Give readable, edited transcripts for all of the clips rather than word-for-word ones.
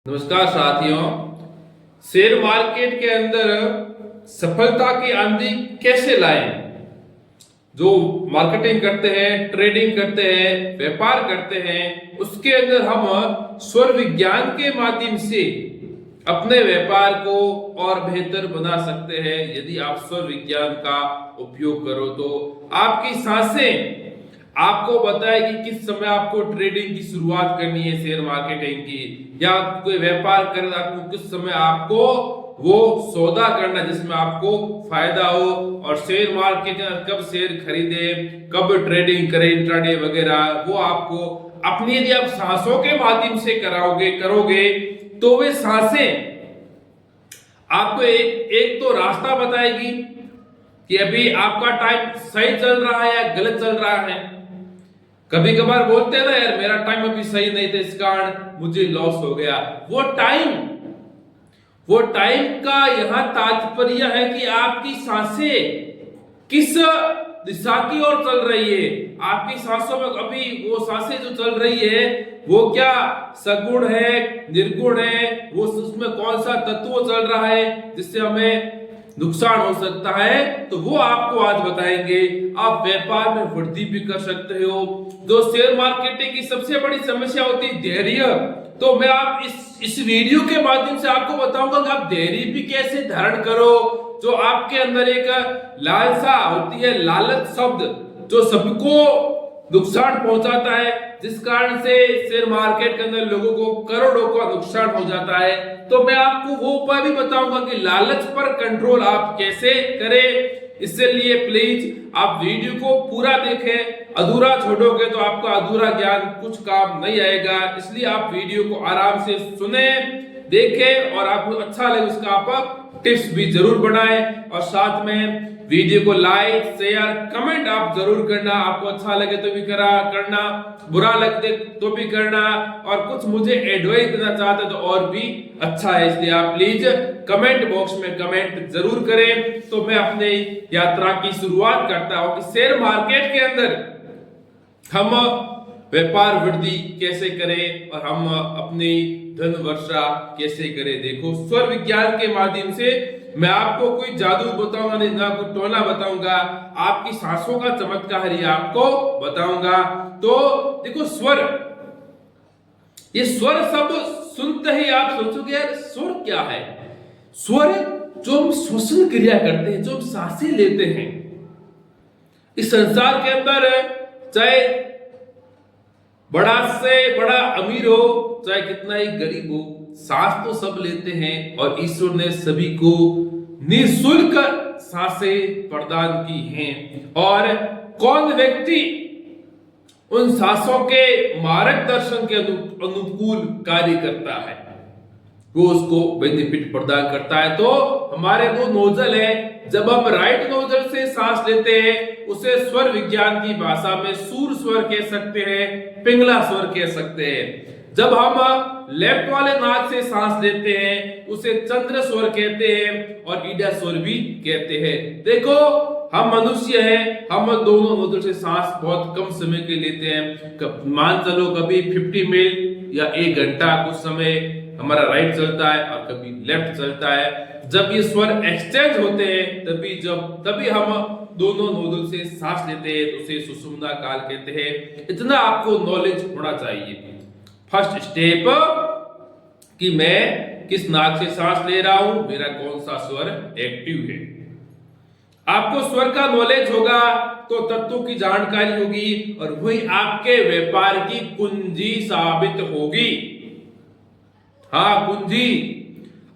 नमस्कार साथियों। Share market के अंदर सफलता की आंधी कैसे लाएं? जो मार्केटिंग करते हैं, ट्रेडिंग करते हैं, व्यापार करते हैं, उसके अंदर हम स्वर विज्ञान के माध्यम से अपने व्यापार को और बेहतर बना सकते हैं। यदि आप स्वर विज्ञान का उपयोग करो तो आपकी सांसें आपको बताए कि किस समय आपको ट्रेडिंग की शुरुआत करनी है, शेयर मार्केटिंग की, या कोई व्यापार करना, आपको किस समय आपको वो सौदा करना जिसमें आपको फायदा हो, और शेयर मार्केट में कब शेयर खरीदे, कब ट्रेडिंग करें, इंट्राडे वगैरह, वो आपको अपनी यदि आप सांसों के माध्यम से करोगे तो वे सांसें आपको एक तो रास्ता बताएगी कि अभी आपका टाइम सही चल रहा है या गलत चल रहा है। कभी कभार बोलते हैं ना, यार मेरा टाइम अभी सही नहीं था, इस कारण मुझे लॉस हो गया। वो टाइम का यहां तात्पर्य है कि आपकी सांसें किस दिशा की ओर चल रही है। आपकी सांसों में अभी वो सांसें जो चल रही है वो क्या सगुण है, निर्गुण है, वो उसमें कौन सा तत्व चल रहा है जिससे हमें नुकसान हो सकता है, तो वो आपको आज बताएंगे। आप व्यापार में वृद्धि भी कर सकते हो। जो शेयर मार्केटिंग की सबसे बड़ी समस्या होती है धैर्य, तो मैं आप इस वीडियो के माध्यम से आपको बताऊंगा कि आप धैर्य भी कैसे धारण करो। जो आपके अंदर एक लालसा होती है, लालच शब्द जो सबको नुकसान पहुंचाता है, जिस कारण से शेयर मार्केट के अंदर लोगों को करोड़ों का नुकसान हो जाता है। तो मैं आपको वो उपाय भी बताऊंगा कि लालच पर कंट्रोल आप कैसे करें। इसलिए प्लीज आप वीडियो को पूरा देखें, अधूरा छोड़ोगे तो आपका अधूरा ज्ञान कुछ काम नहीं आएगा। इसलिए आप वीडियो को आराम से सुने, देखें, और आपको अच्छा लगे उसका आप टिप्स भी जरूर बनाएं, और साथ में वीडियो को लाइक, शेयर, कमेंट आप जरूर करना। आपको अच्छा लगे तो भी करना, बुरा लगे तो भी करना, और कुछ मुझे एडवाइस देना चाहते तो और भी अच्छा है। इसलिए आप प्लीज कमेंट बॉक्स में कमेंट जरूर करें। तो मैं अपने यात्रा की शुरुआत करता हूं कि शेयर मार्केट के अंदर हम व्यापार वृद्धि कैसे करें और हम अपनी धन वर्षा कैसे करें। देखो, स्वर विज्ञान के माध्यम से मैं आपको कोई जादू बताऊंगा नहीं, ना कोई टोना बताऊंगा, आपकी सांसों का चमत्कार ही आपको बताऊंगा। तो देखो, स्वर, ये स्वर सब सुनते ही आप सोचोगे यार स्वर क्या है। स्वर जो हम श्वसन क्रिया करते हैं, जो हम सांसें लेते हैं इस संसार के अंदर, चाहे बड़ा से बड़ा अमीर हो, चाहे कितना ही गरीब हो, सांस तो सब लेते हैं, और ईश्वर ने सभी को निःशुल्क सांसें प्रदान की हैं। और कौन व्यक्ति उन सांसों के मार्गदर्शन के अनुकूल कार्य करता है, वो उसको बेनिफिट प्रदान करता है। तो हमारे दो नोजल है, जब हम राइट नोजल से सांस लेते हैं उसे स्वर विज्ञान की भाषा में सूर स्वर कह सकते हैं, पिंगला स्वर कह सकते हैं। जब हम लेफ्ट वाले नाक से सांस लेते हैं उसे चंद्र स्वर कहते हैं, और ईडा स्वर भी कहते हैं। देखो, हम मनुष्य हैं, हम दोनों नोजल से सांस बहुत कम समय के लेते हैं। मान चलो कभी 50 मिनट या 1 घंटा कुछ समय हमारा राइट चलता है और कभी लेफ्ट चलता है। जब ये स्वर एक्सचेंज होते हैं तभी हम दोनों नोजल से सांस लेते हैं, तो उसे सुषुम्ना काल कहते हैं। इतना आपको नॉलेज होना चाहिए। फर्स्ट स्टेप कि मैं किस नाक से सांस ले रहा हूं, मेरा कौन सा स्वर एक्टिव है। आपको स्वर का नॉलेज होगा तो तत्वों की जानकारी होगी, और वही आपके व्यापार की कुंजी साबित होगी। हाँ, कुंजी।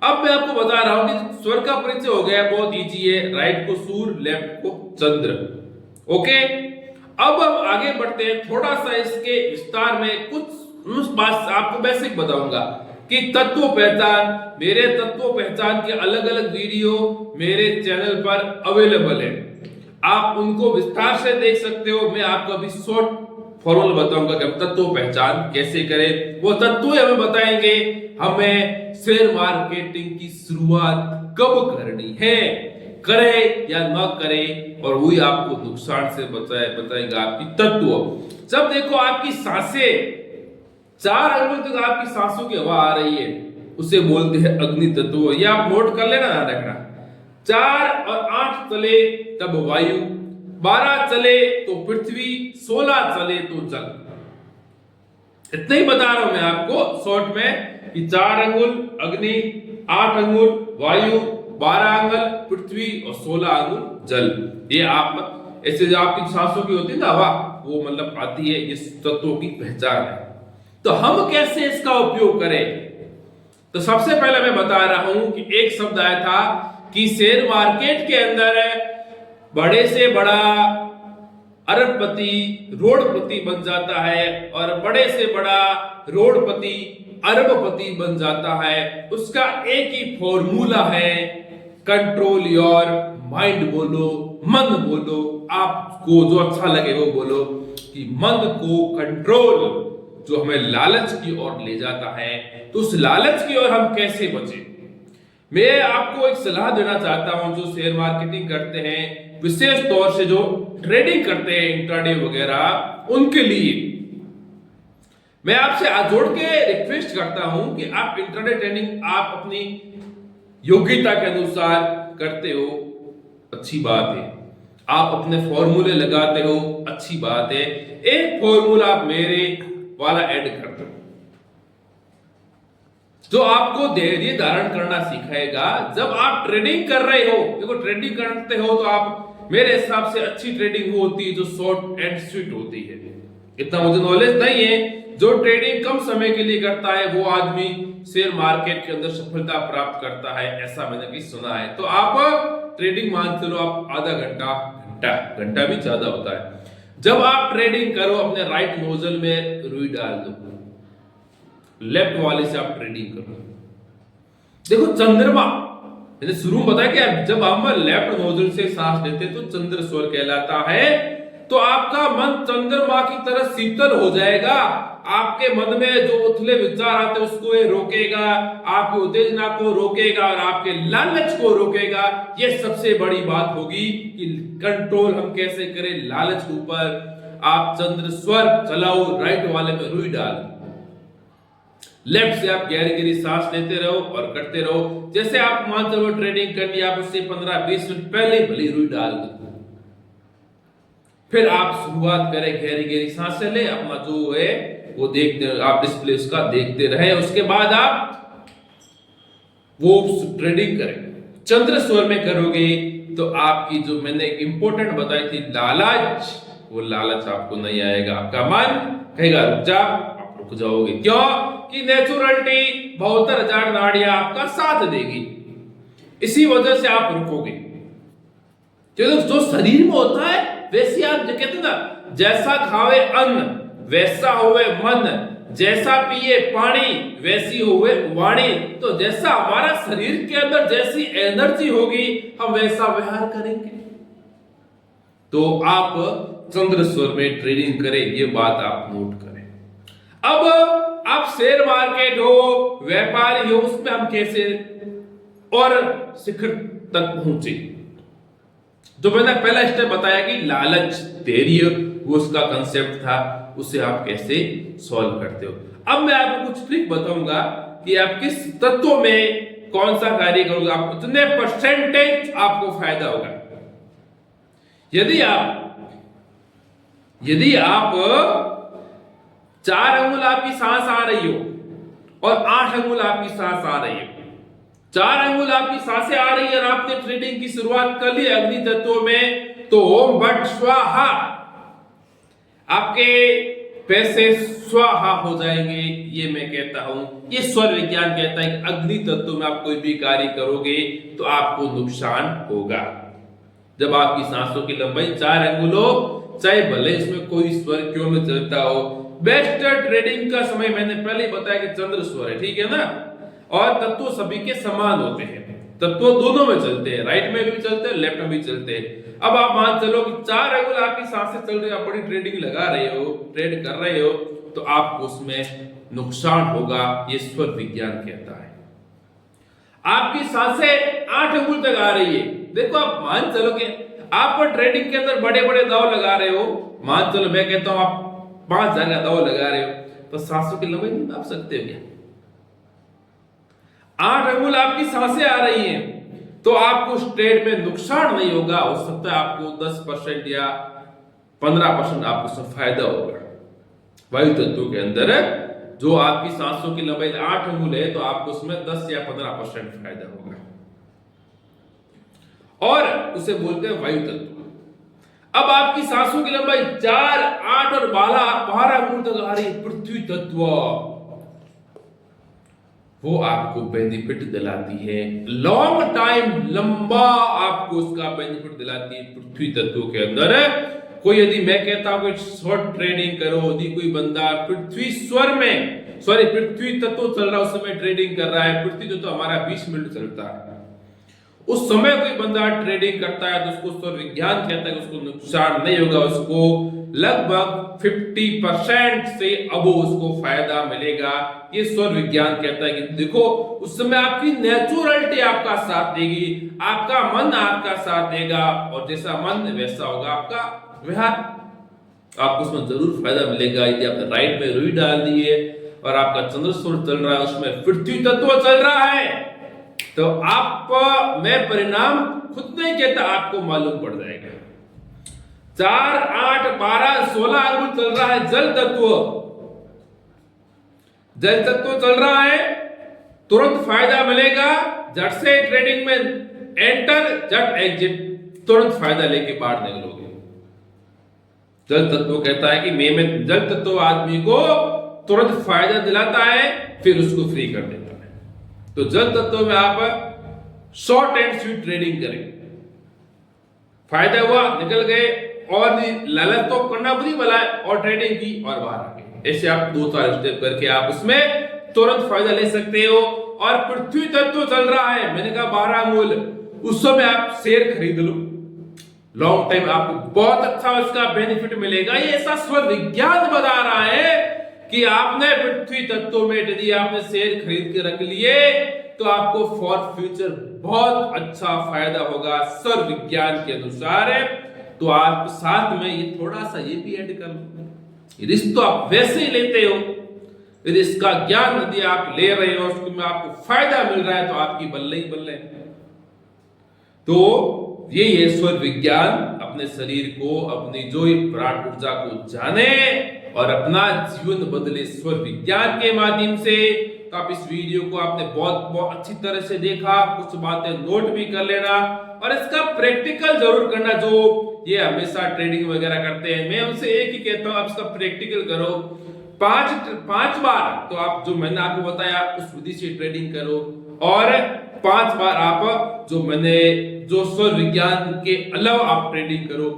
अब मैं आपको बता रहा हूं कि स्वर का परिचय हो गया, बहुत इजी है। राइट को सूर, लेफ्ट को चंद्र। ओके, अब हम आगे बढ़ते हैं। थोड़ा सा इसके विस्तार में कुछ उस बात आपको बेसिक बताऊंगा कि तत्व पहचान, मेरे तत्व पहचान के अलग अलग वीडियो मेरे चैनल पर अवेलेबल है, आप उनको विस्तार से देख सकते हो। मैं आपको अभी शॉर्ट फॉर्मूला बताऊंगा कि हम तत्व पहचान कैसे करें। वो तत्व हमें बताएंगे हमें शेयर मार्केटिंग की शुरुआत कब करनी है, करे या न करे, और वही आपको नुकसान से बताएगा आपकी तत्व। जब देखो आपकी सांसें 4 अंगुल तक आपकी सांसों की हवा आ रही है, उसे बोलते हैं अग्नि तत्व। ये आप नोट कर लेना, याद रखना। 4 और 8 चले तब वायु, 12 चले तो पृथ्वी, 16 चले तो जल। इतना ही बता रहा हूं मैं आपको शॉर्ट में कि 4 अंगुल अग्नि, 8 अंगुल वायु, 12 अंगुल पृथ्वी और 16 अंगुल जल। ये आप ऐसे जो आपकी सांसों की होती है ना हवा, वो मतलब आती है, इस तत्वों की पहचान है। तो हम कैसे इसका उपयोग करें? तो सबसे पहले मैं बता रहा हूं कि एक शब्द आया था कि शेयर मार्केट के अंदर बड़े से बड़ा अरबपति रोडपति बन जाता है और बड़े से बड़ा रोडपति अरबपति बन जाता है। उसका एक ही फॉर्मूला है, कंट्रोल योर माइंड। बोलो, मन बोलो, आपको जो अच्छा लगे वो बोलो कि मन को कंट्रोल, जो हमें लालच की ओर ले जाता है। तो उस लालच की ओर हम कैसे बचें? मैं आपको एक सलाह देना चाहता हूं जो शेयर मार्केटिंग करते हैं, विशेष तौर से जो ट्रेडिंग करते हैं इंट्राडे वगैरह, उनके लिए मैं आपसे जोड़ के रिक्वेस्ट करता हूं कि आप इंट्राडे ट्रेडिंग आप अपनी योग्यता के अनुसार करते हो, अच्छी बात है। आप अपने फॉर्मूले लगाते हो, अच्छी बात है। एक फॉर्मूला आप मेरे वाला ऐड कर दो जो आपको धैर्य धारण करना सिखाएगा जब आप ट्रेडिंग कर रहे हो। देखो, ट्रेडिंग करते हो तो आप, मेरे हिसाब से अच्छी ट्रेडिंग वो होती है जो शॉर्ट एंड स्वीट होती है। इतना मुझे नॉलेज नहीं है। जो ट्रेडिंग कम समय के लिए करता है वो आदमी शेयर मार्केट के अंदर सफलता प्राप्त करता है, ऐसा मैंने भी सुना है। तो आप ट्रेडिंग मान चलो आप आधा घंटा, घंटा भी ज्यादा होता है। जब आप ट्रेडिंग करो, अपने राइट नोजल में रुई डाल दो, लेफ्ट वाले से आप ट्रेडिंग करो। देखो, चंद्रमा, मैंने शुरू में बताया कि जब हम लेफ्ट नोजल से सांस लेते तो चंद्र स्वर कहलाता है। तो आपका मन चंद्रमा की तरह शीतल हो जाएगा। आपके मन में जो उथले विचार आते हैं उसको ये रोकेगा, आपकी उत्तेजना को रोकेगा और आपके लालच को रोकेगा। ये सबसे बड़ी बात होगी कि कंट्रोल हम कैसे करें लालच के ऊपर। आप चंद्र स्वर चलाओ, राइट वाले में रुई डाल, लेफ्ट से आप गहरी गहरी सांस लेते रहो और करते रहो। जैसे आप मान चलो ट्रेडिंग करनी, आप उससे 15-20 मिनट पहले भली रुई डाल दो। फिर आप शुरुआत करें, गहरी गहरी सांसें ले, अपना जो है वो देखते, आप डिस्प्ले उसका देखते रहे। उसके बाद आप वो ट्रेडिंग करें। चंद्र स्वर में करोगे तो आपकी जो मैंने एक इंपॉर्टेंट बताई थी लालच, वो लालच आपको नहीं आएगा। आपका मन कहेगा रुक जा, आप रुक जाओगे। क्यों? कि नेचुरलिटी 72,000 नाड़ियां आपका साथ देगी, इसी वजह से आप रुकोगे। क्योंकि जो शरीर में होता है वैसे आप जो कहते ना, जैसा खावे अन्न वैसा होवे मन, जैसा पिए पानी वैसी होवे वाणी। तो जैसा हमारा शरीर के अंदर जैसी एनर्जी होगी हम वैसा व्यवहार करेंगे। तो आप चंद्र स्वर में ट्रेडिंग करें, ये बात आप नोट करें। अब आप शेयर मार्केट हो, व्यापारी हो, उसमें हम कैसे और शिखर तक पहुंचे। जो मैंने पहला स्टेप बताया कि लालच, धैर्य, वो उसका कंसेप्ट था, उसे आप कैसे सॉल्व करते हो। अब मैं आपको कुछ ट्रिक बताऊंगा कि आप किस तत्व में कौन सा कार्य करोगे, आप कितने परसेंटेज आपको फायदा होगा। यदि आप 4 अंगुल आपकी सांस आ रही हो और 8 अंगुल आपकी सांस आ रही हो, 4 अंगुल आपकी सांसें आ रही है और आपने ट्रेडिंग की शुरुआत कर ली अग्नि तत्व में, तो ओम भट स्वाहा, आपके पैसे स्वाहा हो जाएंगे। ये मैं कहता हूं, ये स्वर विज्ञान कहता है कि अग्नि तत्व में आप कोई भी कार्य करोगे तो आपको नुकसान होगा। जब आपकी सांसों की लंबाई 4 अंगुल हो, चाहे भले इसमें कोई स्वर क्यों में चलता हो। बेस्ट ट्रेडिंग का समय मैंने पहले ही बताया कि चंद्र स्वर है, ठीक है ना। और तत्व सभी के समान होते हैं, तत्व दोनों में चलते हैं, राइट में भी चलते हैं, लेफ्ट में भी चलते हैं। अब आप मान चलो कि 4 अंगुल आपकी सांसें चल रही है, आप बड़ी ट्रेडिंग लगा रहे हो, ट्रेड कर रहे हो, तो आपको उसमें नुकसान होगा। ये स्वर विज्ञान कहता है। आपकी सांसें 8 अंगुल तक आ रही है, देखो आप मान चलो कि आप ट्रेडिंग के अंदर बड़े बड़े दाव लगा रहे हो, मान चलो मैं कहता हूं आप 5,000 का दाव लगा रहे हो, तो सांसों की लंबाई नहीं नाप सकते हो क्या? 8 अंगुल आपकी सांसें आ रही हैं, तो आपको उस ट्रेड में नुकसान नहीं होगा। हो सकता है आपको 10% या 15% आपको उसमें फायदा होगा। वायु तत्व के अंदर जो आपकी सांसों की लंबाई 8 अंगुल है, तो आपको उसमें 10 या 15% फायदा होगा, और उसे बोलते हैं वायु तत्व। अब आपकी सांसों की लंबाई 4, 8 और 12 अंगुल तक आ रही है, पृथ्वी तत्व, वो आपको बेनिफिट दिलाती है, लॉन्ग टाइम, लंबा आपको उसका बेनिफिट दिलाती है पृथ्वी तत्व के अंदर। कोई यदि मैं कहता हूं कि शॉर्ट ट्रेडिंग करो, यदि कोई बंदा पृथ्वी तत्व चल रहा है उस समय ट्रेडिंग कर रहा है, पृथ्वी तत्व हमारा 20 मिनट चलता है, उस समय कोई बंदा ट्रेडिंग करता है तो उसको सौर विज्ञान कहता है कि उसको नुकसान नहीं होगा, उसको लगभग 50% से अब उसको फायदा मिलेगा। ये सौर विज्ञान कहता है कि देखो उस समय आपकी नेचुरलिटी आपका साथ देगी, आपका मन आपका साथ देगा, और जैसा मन वैसा होगा आपका व्यवहार, आपको उसमें जरूर फायदा मिलेगा। यदि आपने राइट में रुई डाल दी है और आपका चंद्र सूर्य चल रहा है, उसमें पृथ्वी तत्व चल रहा है, तो आप मैं परिणाम खुद नहीं कहता, आपको मालूम पड़ जाएगा। 4, 8, 12, 16 अंगुल चल रहा है जल तत्व चल रहा है, तुरंत फायदा मिलेगा। झट से ट्रेडिंग में एंटर, झट एग्जिट, तुरंत फायदा लेके बाहर निकलोगे। जल तत्व कहता है कि मैं जल तत्व आदमी को तुरंत फायदा दिलाता है, फिर उसको फ्री कर देता है। तो जल तत्व में आप शॉर्ट एंड स्वीट ट्रेडिंग करें, फायदा हुआ निकल गए, और लालच तो करना बुरी भला है, और ट्रेडिंग की और बाहर आ गए। ऐसे आप 2-4 स्टेप करके आप उसमें तुरंत फायदा ले सकते हो। और पृथ्वी तत्व चल रहा है, मैंने कहा 12 अंगुल, उस समय आप शेयर खरीद लो, लॉन्ग टाइम आपको बहुत अच्छा उसका बेनिफिट मिलेगा। ये ऐसा स्वर विज्ञान बता रहा है कि आपने पृथ्वी तत्व में यदि आपने शेयर खरीद के रख लिए तो आपको फॉर फ्यूचर बहुत अच्छा फायदा होगा स्वर विज्ञान के अनुसार। तो आप साथ में ये थोड़ा सा ये भी ऐड कर लो, रिस्क तो आप वैसे ही लेते हो, रिस्क का ज्ञान यदि आप ले रहे हो, उसमें आपको फायदा मिल रहा है, तो आपकी बल्ले ही बल्ले। तो ये स्वर विज्ञान अपने शरीर को, अपनी जो प्राण ऊर्जा को जाने और अपना जीवन बदले स्वर विज्ञान के माध्यम से। तो आप इस वीडियो को आपने बहुत अच्छी तरह से देखा, कुछ बातें नोट भी कर लेना, और इसका प्रैक्टिकल जरूर करना। जो ये हमेशा ट्रेडिंग वगैरह करते हैं, मैं उनसे एक ही कहता हूं, आप इसका प्रैक्टिकल करो। 5 बार तो आप जो मैंने आपको बताया उस विधि से ट्रेडिंग करो, और 5 बार आप जो स्वर विज्ञान के अलावा आप ट्रेडिंग करो।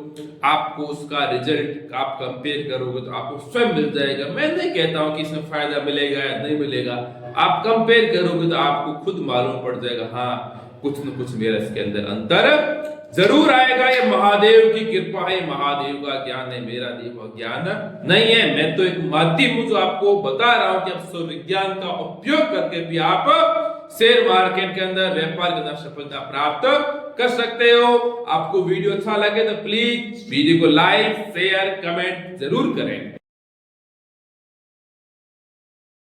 आपको उसका रिजल्ट आप कंपेयर करोगे तो आपको स्वयं मिल जाएगा। मैं नहीं कहता हूं कि इसमें फायदा मिलेगा या नहीं मिलेगा, आप कंपेयर करोगे तो आपको खुद मालूम पड़ जाएगा, हाँ कुछ न कुछ मेरा इसके अंदर अंतर जरूर आएगा। ये महादेव की कृपा है, महादेव का ज्ञान है, मेरा देव ज्ञान नहीं है। मैं तो एक माध्यम हूं जो आपको बता रहा हूं कि आप स्वर विज्ञान का उपयोग करके भी आप शेयर मार्केट के अंदर, व्यापार के अंदर सफलता प्राप्त कर सकते हो। आपको वीडियो अच्छा लगे तो प्लीज वीडियो को लाइक, शेयर, कमेंट जरूर करें।